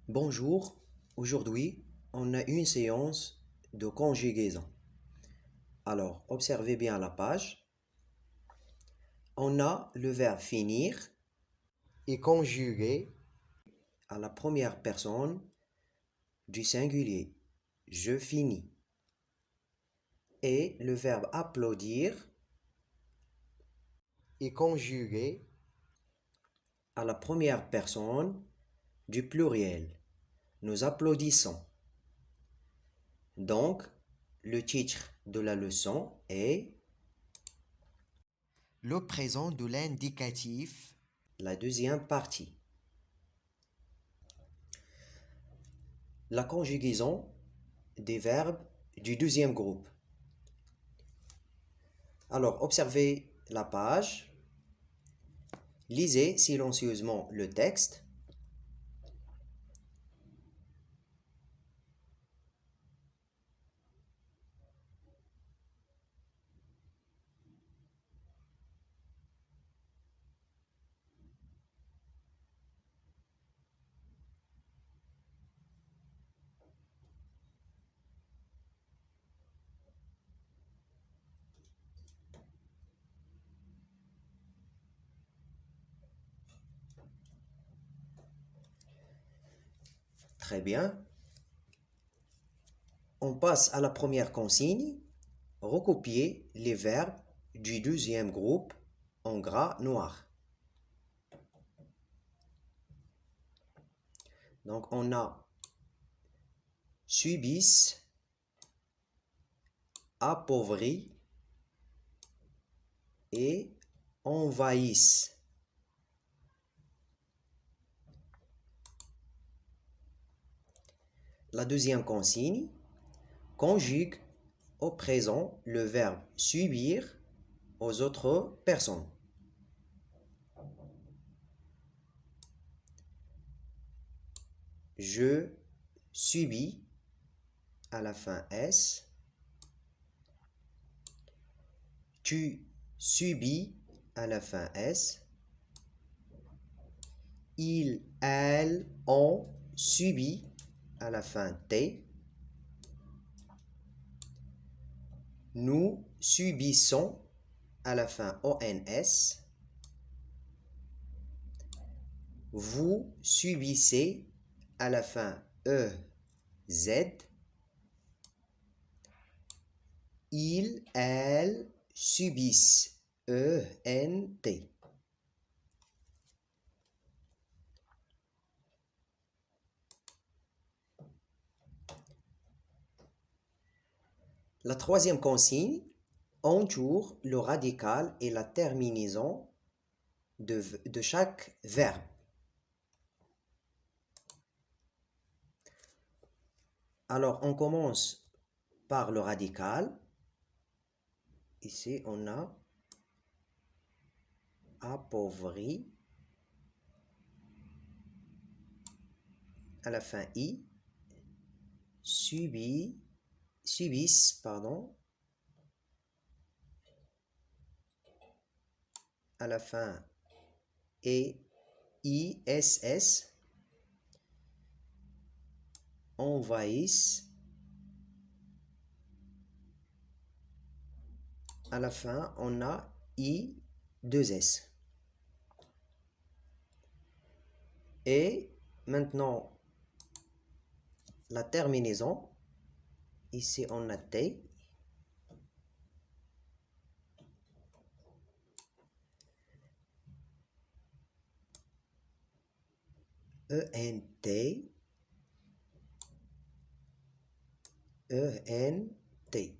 Bonjour, aujourd'hui on a une séance de conjugaison. Alors, observez bien la page. On a le verbe finir et conjugué à la première personne du singulier. Je finis. Et le verbe applaudir est conjugué à la première personne du pluriel. Nous applaudissons. Donc, le titre de la leçon est le présent de l'indicatif, la deuxième partie. La conjugaison des verbes du deuxième groupe. Alors, observez la page, lisez silencieusement le texte. Très bien. On passe à la première consigne. Recopier les verbes du deuxième groupe en gras noir. Donc, on a subissent, appauvrit et envahissent. La deuxième consigne conjugue au présent le verbe subir aux autres personnes. Je subis à la fin S. Tu subis à la fin S. Il, elle, on subit à la fin T. Nous subissons à la fin ONS. Vous subissez à la fin EZ. Il, elle subissent ENT. La troisième consigne entoure le radical et la terminaison de chaque verbe. Alors, on commence par le radical. Ici, on a appauvri. À la fin I. Subissent, pardon. À la fin et ISS. Envahissent. À la fin, on a I2S. Et maintenant, la terminaison. Ici, on a T. ENT. ENT.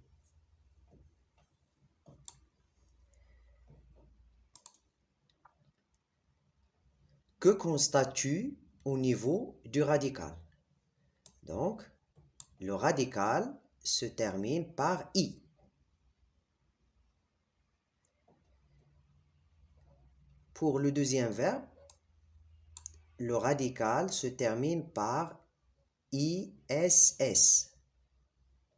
Que constates-tu au niveau du radical? Donc, le radical se termine par I. Pour le deuxième verbe, le radical se termine par ISS.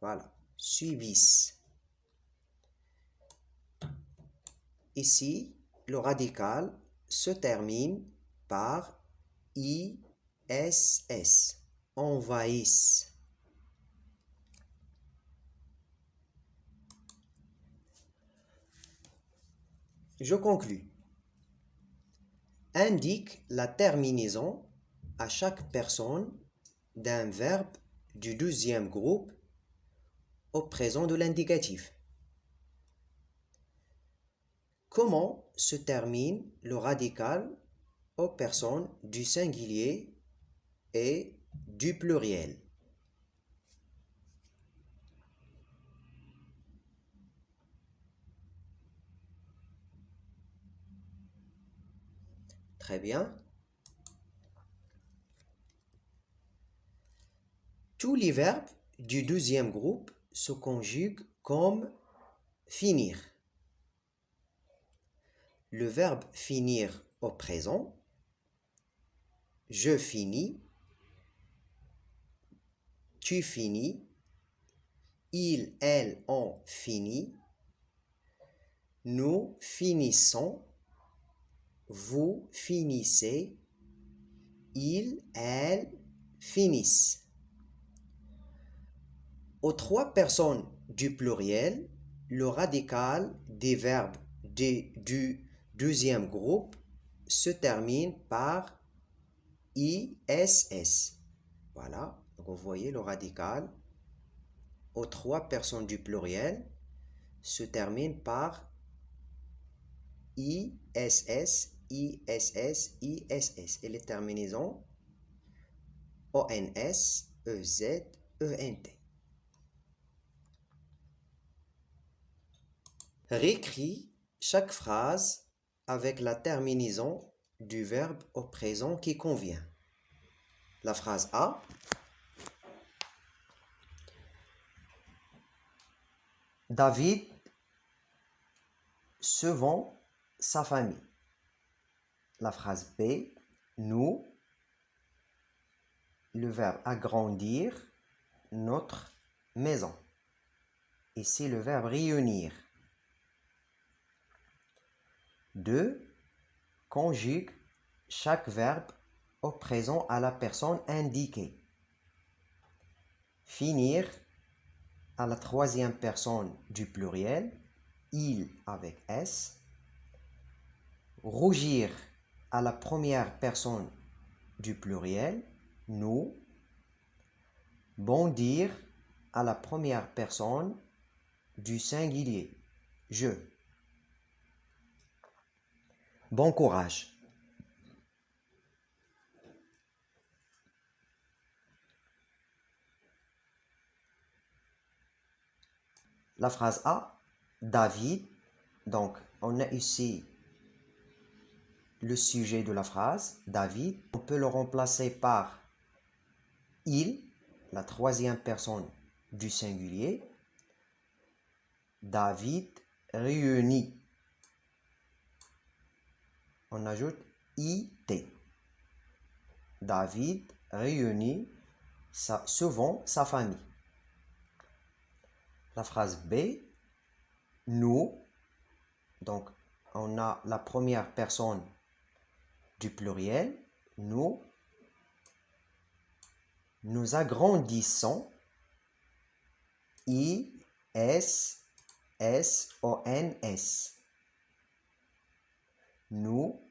Voilà, subissent. Ici, le radical se termine par ISS. ISS. Envahissent. Je conclus. Indique la terminaison à chaque personne d'un verbe du deuxième groupe au présent de l'indicatif. Comment se termine le radical aux personnes du singulier et du pluriel? Très bien. Tous les verbes du deuxième groupe se conjuguent comme finir. Le verbe finir au présent, je finis, tu finis, il, elle, on finit, nous finissons, vous finissez, il, elle finissent. Aux trois personnes du pluriel, le radical des verbes du deuxième groupe se termine par ISS. Voilà, donc vous voyez le radical aux trois personnes du pluriel se termine par ISS, ISS, ISS. Et les terminaisons ONS, EZ, ENT. Réécris chaque phrase avec la terminaison du verbe au présent qui convient. La phrase A. David se vend sa famille. La phrase B. Nous, le verbe agrandir notre maison. Ici le verbe réunir. 2. Conjugue chaque verbe au présent à la personne indiquée. Finir à la troisième personne du pluriel, il avec S. Rougir à la première personne du pluriel, nous. Bondir à la première personne du singulier, je. Bon courage. La phrase A, David. Donc, on a ici le sujet de la phrase, David. On peut le remplacer par il, la troisième personne du singulier. David réunit. On ajoute IT. David réunit souvent sa famille. La phrase B, nous. Donc, on a la première personne du pluriel, nous. Nous agrandissons. ISSONS. Nous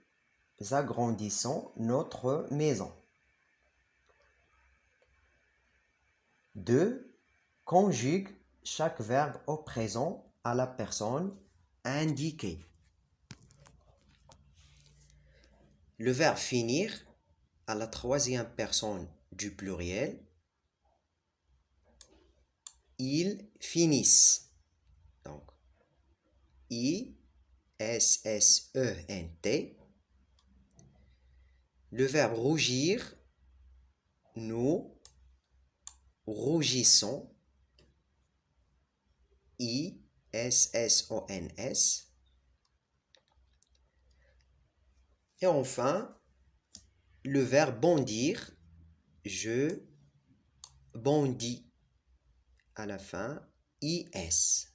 agrandissons notre maison. 2. Conjugue chaque verbe au présent à la personne indiquée. Le verbe finir à la troisième personne du pluriel. Ils finissent. Donc, ISSENT. Le verbe rougir, nous rougissons. ISSONS. Et enfin, le verbe bondir, je bondis. À la fin, IS.